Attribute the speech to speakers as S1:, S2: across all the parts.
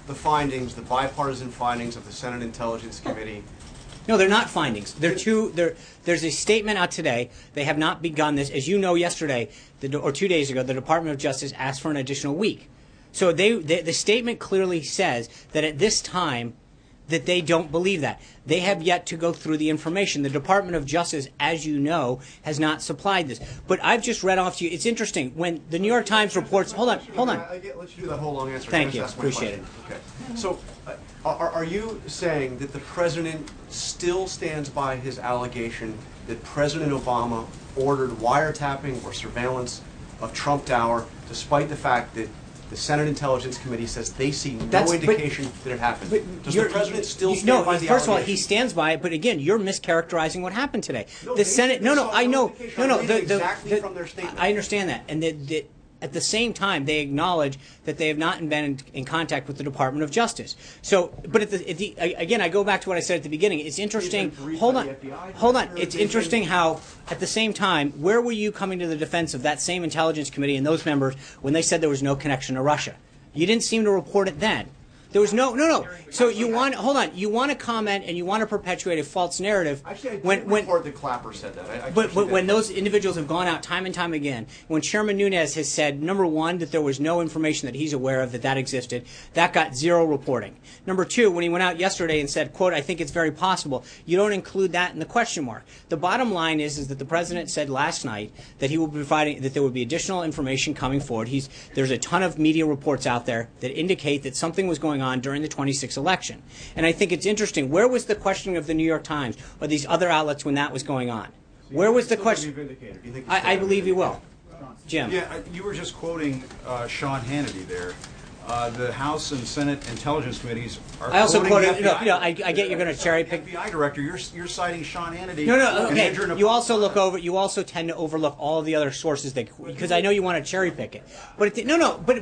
S1: the findings, the bipartisan findings of the Senate Intelligence Committee?
S2: No, they're not findings. There's a statement out today. They have not begun this. As you know, yesterday or 2 days ago, the Department of Justice asked for an additional week. So the statement clearly says that at this time that they don't believe that. They have yet to go through the information. The Department of Justice, as you know, has not supplied this. But I've just read off to you. It's interesting. When the New York Times reports... Hold on.
S1: Let's do that whole long answer.
S2: Thank you. Appreciate it.
S1: Okay. So are you saying that the President still stands by his allegation that President Obama ordered wiretapping or surveillance of Trump Tower, despite the fact that the Senate Intelligence Committee says they see no indication that it happened? Does the President still stand by the allegation?
S2: First of all, he stands by it, but again, you're mischaracterizing what happened today. The Senate, I know.
S1: Exactly from their statement.
S2: I understand that. And at the same time, they acknowledge that they have not been in contact with the Department of Justice. So, but again, I go back to what I said at the beginning. It's interesting. Hold on. It's interesting how, at the same time, where were you coming to the defense of that same Intelligence Committee and those members when they said there was no connection to Russia? You didn't seem to report it then. There was no. So you want you want to comment and you want to perpetuate a false narrative.
S1: Actually, I didn't report that Clapper said that.
S2: But when those individuals have gone out time and time again, when Chairman Nunes has said, number one, that there was no information that he's aware of that existed, that got zero reporting. Number two, when he went out yesterday and said, quote, I think it's very possible, you don't include that in the question mark. The bottom line is that the President said last night that he will be providing, that there would be additional information coming forward. There's a ton of media reports out there that indicate that something was going on during the 26th election. And I think it's interesting. Where was the questioning of the New York Times or these other outlets when that was going on? Where was the question? I believe you will. Jim.
S3: Yeah, you were just quoting Sean Hannity there. The House and Senate Intelligence Committees are
S2: I also quoted,
S3: FBI,
S2: I get you're going to cherry pick.
S3: FBI director, you're citing Sean Hannity.
S2: No, okay. You also tend to overlook all of the other sources because I know you want to cherry pick it. But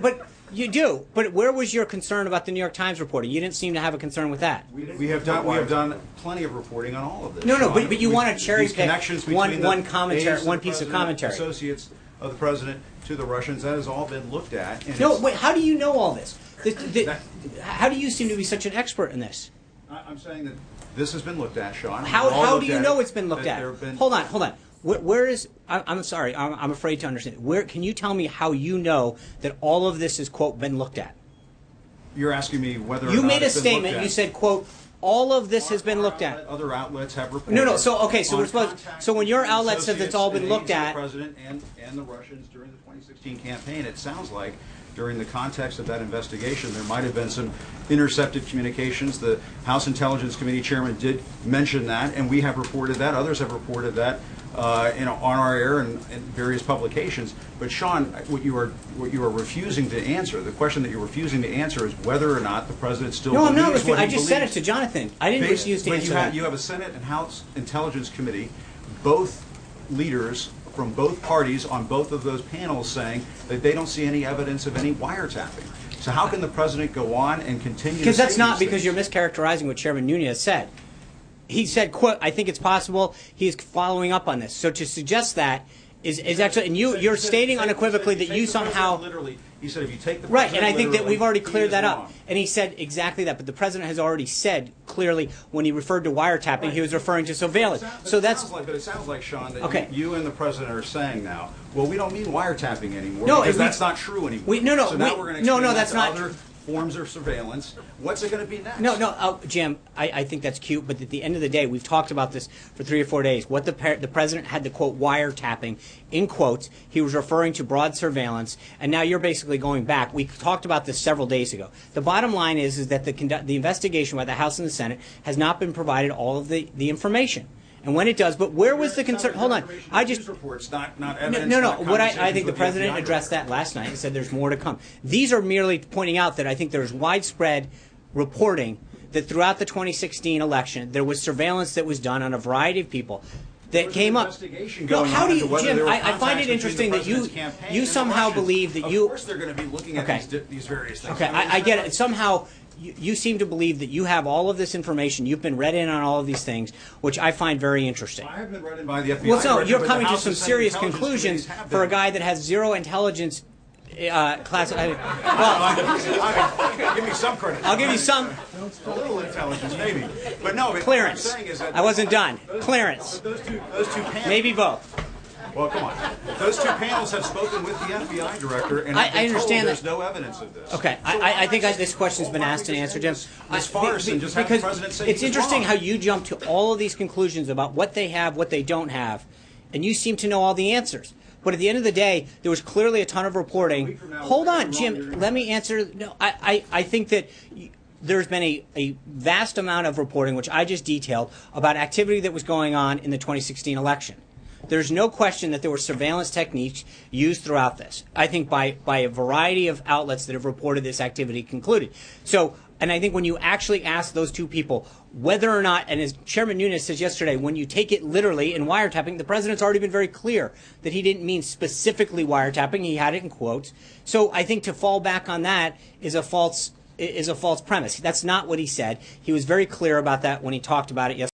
S2: but you do. But where was your concern about the New York Times reporting? You didn't seem to have a concern with that.
S3: We have done plenty of reporting on all of this.
S2: No, but you want to cherry pick one commentary, one piece of commentary.
S3: Associates of the President to the Russians, that has all been looked at. And
S2: wait, how do you know all this? How do you seem to be such an expert in this?
S3: I'm saying that this has been looked at, Sean.
S2: How do you know it's been looked at? Hold on. Where is? I'm sorry. I'm afraid to understand. Where can you tell me how you know that all of this is quote been looked at?
S3: You're asking me whether
S2: you made a statement. You said quote. All of this has been looked at.
S3: Other outlets have reported.
S2: No. So we're supposed. So when your outlet says it's all been looked at,
S3: the President and the Russians during the 2016 campaign, it sounds like during the context of that investigation, there might have been some intercepted communications. The House Intelligence Committee chairman did mention that, and we have reported that. Others have reported that on our air and various publications. But Sean, what you are refusing to answer, the question that you're refusing to answer is whether or not the President still believes what he believes.
S2: No, I'm not. I just said it to Jonathan. I didn't refuse to answer that.
S3: You have a Senate and House Intelligence Committee, both leaders from both parties on both of those panels saying that they don't see any evidence of any wiretapping. So how can the President go on and continue to say
S2: Because that's not
S3: these
S2: because
S3: things?
S2: you're mischaracterizing what Chairman Nunes said. He said, quote, I think it's possible. He's following up on this. So to suggest that is actually, and you're stating unequivocally that you somehow...
S3: Literally, he said if you take the
S2: Right, and I think that we've already cleared that up. And he said exactly that. But the President has already said clearly when he referred to wiretapping, he was referring to surveillance. But
S3: it sounds like, Sean, that you and the President are saying now, well, we don't mean wiretapping anymore because that's not true anymore. So now we're going to
S2: that's not
S3: other forms of surveillance. What's it going to be next?
S2: Jim, I think that's cute, but at the end of the day, we've talked about this for 3 or 4 days. What the President had the quote wiretapping in quotes. He was referring to broad surveillance, and now you're basically going back. We talked about this several days ago. The bottom line is that the investigation by the House and the Senate has not been provided all of the information. And when it does, but where was the concern? Hold on, I just
S3: reports, not evidence.
S2: No. What I think the President addressed that last night and said there's more to come. These are merely pointing out that I think there's widespread reporting that throughout the 2016 election there was surveillance that was done on a variety of people that came up.
S3: No,
S2: how do you, Jim? I find it interesting that you somehow believe that you.
S3: Of course, they're going to be looking at these various things.
S2: Okay, I get it. Somehow. You seem to believe that you have all of this information. You've been read in on all of these things, which I find very interesting.
S3: I have been read in by the FBI.
S2: Well, so you're coming to some serious conclusions for a guy that has zero intelligence
S3: Give me some credit.
S2: I'll give you some
S3: A little intelligence, maybe. But no, but
S2: clearance.
S3: what I'm saying is that
S2: I wasn't done. Clearance.
S3: those two panels.
S2: Maybe both.
S3: Well, come on. Those two panels have spoken with the FBI director, and
S2: I
S3: have been
S2: understand
S3: told there's
S2: that.
S3: no evidence of this.
S2: Okay, I think this question's been asked and answered, Jim.
S3: This farce and just have the
S2: Because
S3: president say he
S2: it's
S3: was
S2: interesting
S3: wrong.
S2: how you jump to all of these conclusions about what they have, what they don't have, and you seem to know all the answers. But at the end of the day, there was clearly a ton of reporting. Hold on, Jim. Let me answer. No, I think that there's been a vast amount of reporting, which I just detailed, about activity that was going on in the 2016 election. There's no question that there were surveillance techniques used throughout this. I think by a variety of outlets that have reported this activity concluded. So, and I think when you actually ask those two people whether or not, and as Chairman Nunes says yesterday, when you take it literally in wiretapping, the president's already been very clear that he didn't mean specifically wiretapping. He had it in quotes. So I think to fall back on that is a false premise. That's not what he said. He was very clear about that when he talked about it yesterday.